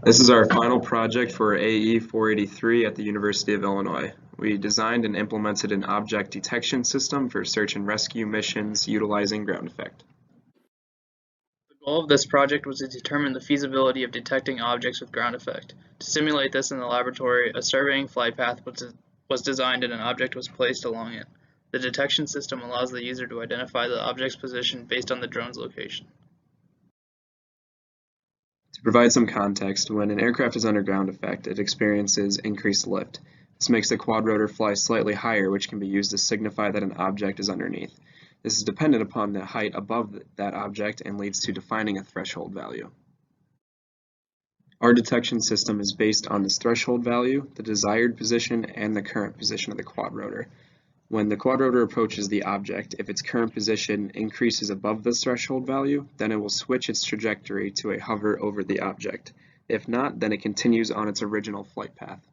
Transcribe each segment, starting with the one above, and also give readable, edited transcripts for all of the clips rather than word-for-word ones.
This is our final project for AE 483 at the University of Illinois. We designed and implemented an object detection system for search and rescue missions utilizing ground effect. The goal of this project was to determine the feasibility of detecting objects with ground effect. To simulate this in the laboratory, a surveying flight path was designed and an object was placed along it. The detection system allows the user to identify the object's position based on the drone's location. To provide some context, when an aircraft is under ground effect, it experiences increased lift. This makes the quadrotor fly slightly higher, which can be used to signify that an object is underneath. This is dependent upon the height above that object and leads to defining a threshold value. Our detection system is based on this threshold value, the desired position, and the current position of the quadrotor. When the quadrotor approaches the object, if its current position increases above this threshold value, then it will switch its trajectory to a hover over the object. If not, then it continues on its original flight path.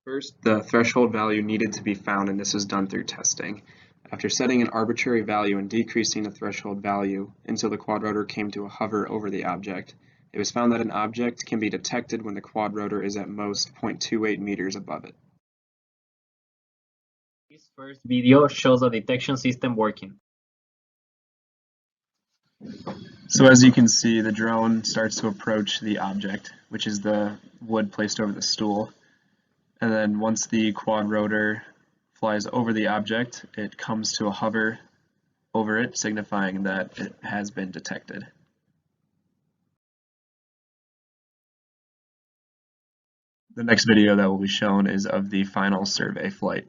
First, the threshold value needed to be found, and this was done through testing. After setting an arbitrary value and decreasing the threshold value until the quadrotor came to a hover over the object, it was found that an object can be detected when the quadrotor is at most 0.28 meters above it. This first video shows the detection system working. So as you can see, the drone starts to approach the object, which is the wood placed over the stool. And then once the quadrotor flies over the object, it comes to a hover over it, signifying that it has been detected. The next video that will be shown is of the final survey flight.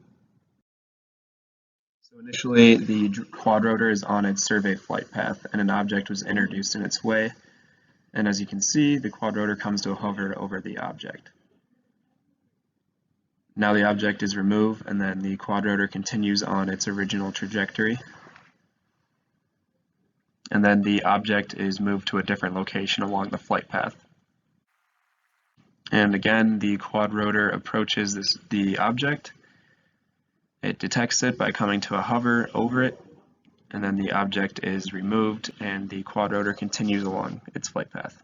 So initially, the quadrotor is on its survey flight path, and an object was introduced in its way. And as you can see, the quadrotor comes to a hover over the object. Now the object is removed, and then the quadrotor continues on its original trajectory. And then the object is moved to a different location along the flight path. And again, the quadrotor approaches the object. It detects it by coming to a hover over it, and then the object is removed and the quadrotor continues along its flight path.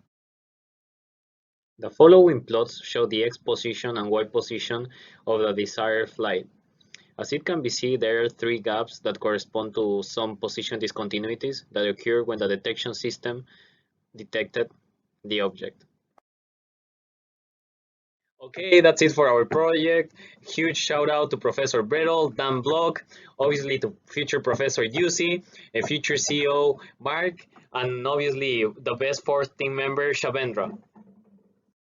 The following plots show the X position and Y position of the desired flight. As it can be seen, there are three gaps that correspond to some position discontinuities that occur when the detection system detected the object. Okay, that's it for our project. Huge shout out to Professor Brettel, Dan Block, obviously to future Professor UC, and future CEO Mark, and obviously the best fourth team member Shavendra.